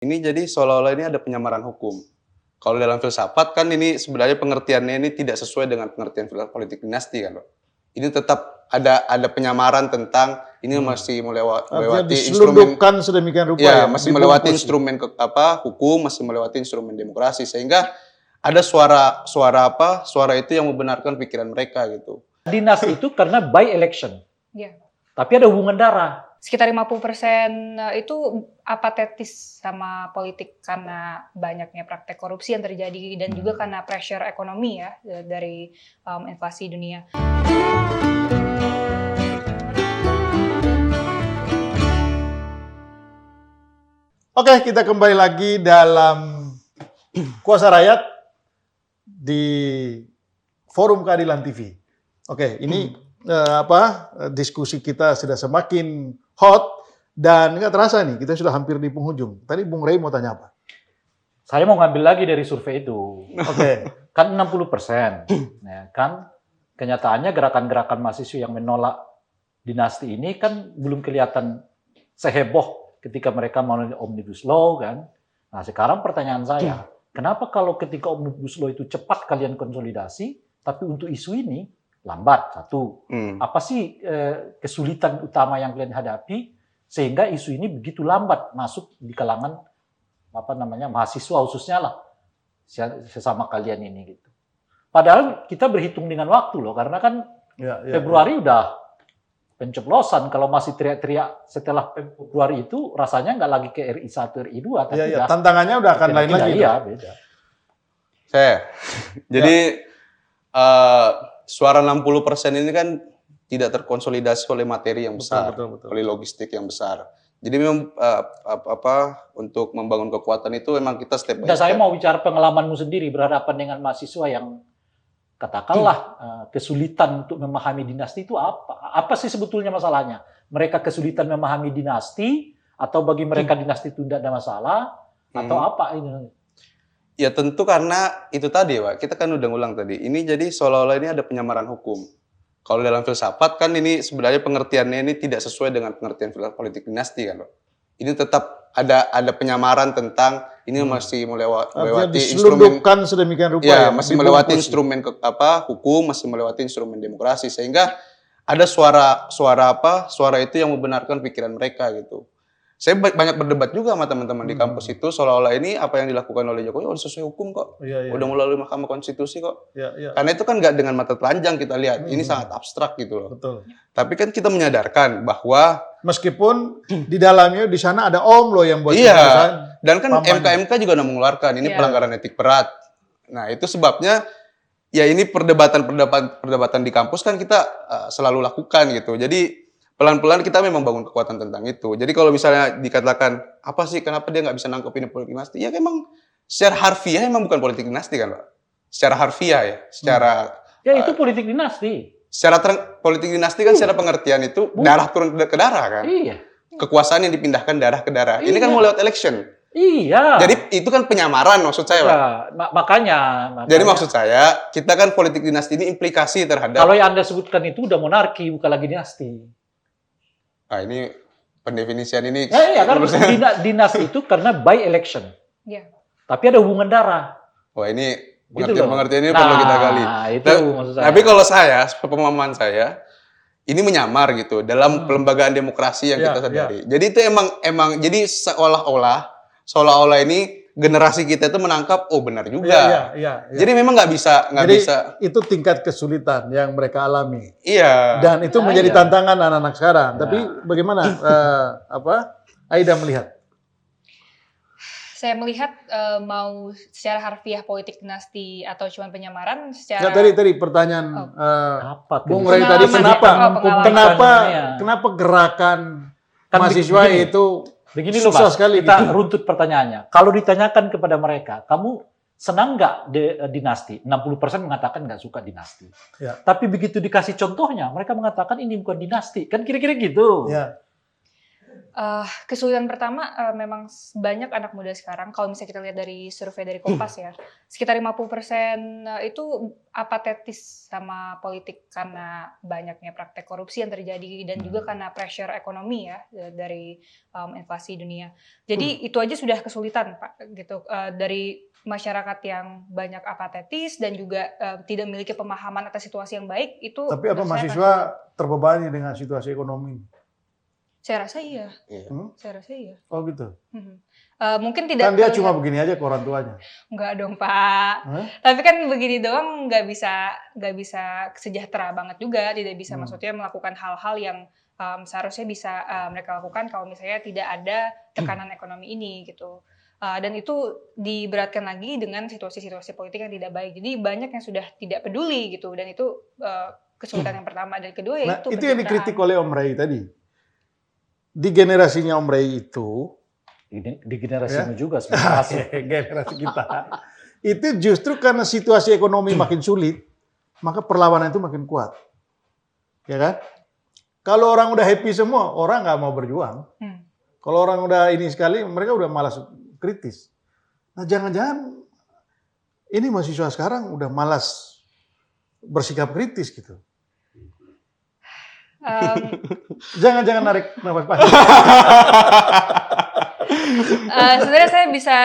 Ini jadi seolah-olah ini ada penyamaran hukum. Kalau dalam filsafat kan ini sebenarnya pengertiannya ini tidak sesuai dengan pengertian politik dinasti kan, Pak. Ini tetap ada penyamaran tentang ini masih Artinya melewati instrumen diselundupkan sedemikian rupa ya, ya, masih melewati dibungkus. instrumen hukum, masih melewati instrumen demokrasi sehingga ada suara itu yang membenarkan pikiran mereka gitu. Dinasti itu karena by election. Iya. Tapi ada hubungan darah. Sekitar 50% itu apatetis sama politik karena banyaknya praktek korupsi yang terjadi dan juga karena pressure ekonomi ya dari inflasi dunia. Oke, kita kembali lagi dalam Kuasa Rakyat di Forum Keadilan TV. Oke, ini diskusi kita sudah semakin hot dan nggak terasa nih, kita sudah hampir di penghujung. Tadi Bung Rey mau tanya apa? Saya mau ngambil lagi dari survei itu. Oke. Kan 60%. Ya, kan kenyataannya gerakan-gerakan mahasiswa yang menolak dinasti ini kan belum kelihatan seheboh ketika mereka mau Omnibus Law kan. Nah sekarang pertanyaan saya, kenapa kalau ketika Omnibus Law itu cepat kalian konsolidasi, tapi untuk isu ini lambat? Satu, apa sih kesulitan utama yang kalian hadapi sehingga isu ini begitu lambat masuk di kalangan mahasiswa khususnya lah sesama kalian ini gitu. Padahal kita berhitung dengan waktu loh, karena kan Februari udah pencoblosan. Kalau masih teriak-teriak setelah Februari itu rasanya nggak lagi ke RI 1, RI 2. Tapi tantangannya udah akan lain lagi. Iya, beda. Jadi suara 60% ini kan tidak terkonsolidasi oleh materi yang besar, betul. oleh logistik yang besar. Jadi memang untuk membangun kekuatan itu memang kita step by step. Saya mau bicara pengalamanmu sendiri berhadapan dengan mahasiswa yang katakanlah kesulitan untuk memahami dinasti itu apa? Apa sih sebetulnya masalahnya? Mereka kesulitan memahami dinasti atau bagi mereka dinasti itu tidak ada masalah atau apa ini? Ya tentu karena itu tadi, Pak. Kita kan udah ngulang tadi. Ini jadi seolah-olah ini ada penyamaran hukum. Kalau dalam filsafat kan ini sebenarnya pengertiannya ini tidak sesuai dengan pengertian politik dinasti kan, Pak. Ini tetap ada penyamaran tentang ini masih melewati instrumen sedemikian rupa ya, masih melewati instrumen hukum, masih melewati instrumen demokrasi sehingga ada suara itu yang membenarkan pikiran mereka gitu. Saya banyak berdebat juga sama teman-teman di kampus itu seolah-olah ini apa yang dilakukan oleh Jokowi udah sesuai hukum kok. Udah melalui Mahkamah Konstitusi kok. Karena itu kan nggak dengan mata telanjang kita lihat. Ini sangat abstrak gitu loh. Betul. Tapi kan kita menyadarkan bahwa meskipun di dalamnya di sana ada Om loh yang buat keputusan. Dan kan MK juga udah mengeluarkan ini pelanggaran etik berat. Nah, itu sebabnya ya ini perdebatan di kampus kan kita selalu lakukan gitu. Jadi pelan-pelan kita memang bangun kekuatan tentang itu. Jadi kalau misalnya dikatakan, apa sih, kenapa dia nggak bisa nangkep ini politik dinasti? Ya memang secara harfiah emang bukan politik dinasti kan, Pak? Secara harfiah ya, secara... Ya itu politik dinasti. Secara politik dinasti kan secara pengertian itu darah turun ke darah kan? Iya. Kekuasaan yang dipindahkan darah ke darah. Ini kan mau lewat election. Iya. Jadi itu kan penyamaran maksud saya, Pak. Makanya. Jadi maksud saya, kita kan politik dinasti ini implikasi terhadap... Kalau yang Anda sebutkan itu udah monarki, bukan lagi dinasti. Nah ini pendefinisian ini. Iya, karena dinasti itu karena by election. Iya. Tapi ada hubungan darah. Wah ini Gitu pengertian ini perlu kita gali. Itu maksud saya. Tapi kalau saya, pemahaman saya, ini menyamar gitu dalam pelembagaan demokrasi yang kita sadari. Jadi itu emang jadi seolah-olah ini generasi kita itu menangkap benar juga. Jadi memang nggak bisa. Itu tingkat kesulitan yang mereka alami. Iya. Dan itu menjadi tantangan anak-anak sekarang. Tapi bagaimana Aida melihat? Saya melihat mau secara harfiah politik dinasti atau cuma penyamaran secara... Ya, tadi pertanyaan Bung Rey tadi kenapa gerakan mahasiswa itu begini loh, Pak, kita runtut pertanyaannya. Kalau ditanyakan kepada mereka, kamu senang nggak dinasti? 60% mengatakan nggak suka dinasti. Ya. Tapi begitu dikasih contohnya, mereka mengatakan ini bukan dinasti. Kan kira-kira gitu. Ya. Kesulitan pertama memang banyak anak muda sekarang kalau misalnya kita lihat dari survei dari Kompas ya, sekitar 50% itu apatetis sama politik karena banyaknya praktek korupsi yang terjadi dan juga karena pressure ekonomi ya dari inflasi dunia. Jadi itu aja sudah kesulitan Pak gitu dari masyarakat yang banyak apatetis dan juga tidak memiliki pemahaman atas situasi yang baik itu. Tapi apa menurut saya akan mahasiswa sulit. terbebani dengan situasi ekonomi? Saya rasa iya. Saya rasa iya. Oh gitu. Mungkin tidak Kan dia terlihat- cuma begini aja ke orang tuanya. Enggak dong Pak. Hah? Tapi kan begini doang nggak bisa sejahtera banget juga. Tidak bisa maksudnya melakukan hal-hal yang seharusnya bisa mereka lakukan kalau misalnya tidak ada tekanan ekonomi ini gitu. Dan itu diberatkan lagi dengan situasi-situasi politik yang tidak baik. Jadi banyak yang sudah tidak peduli gitu. Dan itu kesulitan yang pertama. Dan kedua Nah, yaitu itu yang dikritik pencitraan. oleh Om Ray tadi. Di generasinya Om Ray itu, Di generasimu juga sebenarnya. generasi kita, itu justru karena situasi ekonomi makin sulit, maka perlawanan itu makin kuat. Ya kan? Kalau orang udah happy semua, orang nggak mau berjuang. Kalau orang udah ini sekali, mereka udah malas kritis. Nah, jangan-jangan ini mahasiswa sekarang udah malas bersikap kritis gitu. Jangan-jangan narik nafas panjang. Sebenarnya saya bisa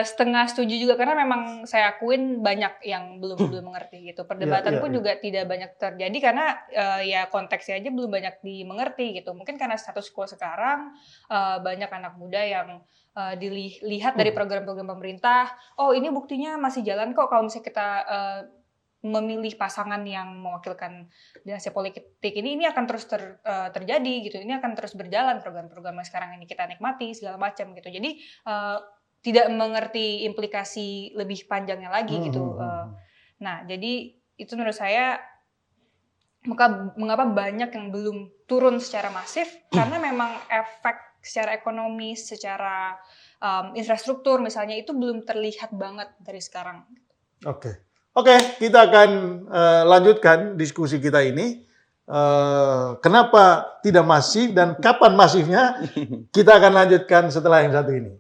setengah setuju juga karena memang saya akuin banyak yang belum mengerti gitu. Perdebatan pun juga tidak banyak terjadi karena ya konteksnya aja belum banyak dimengerti gitu. Mungkin karena status quo sekarang banyak anak muda yang dilihat dari program-program pemerintah. Oh ini buktinya masih jalan kok kalau misalnya kita memilih pasangan yang mewakilkan dinasti politik ini akan terus terjadi gitu. Ini akan terus berjalan program-program yang sekarang ini kita nikmati segala macam gitu. Jadi tidak mengerti implikasi lebih panjangnya lagi gitu. Nah, jadi itu menurut saya mengapa banyak yang belum turun secara masif karena memang efek secara ekonomi, secara infrastruktur misalnya itu belum terlihat banget dari sekarang. Oke, kita akan lanjutkan diskusi kita ini. Kenapa tidak masif dan kapan masifnya? Kita akan lanjutkan setelah yang satu ini.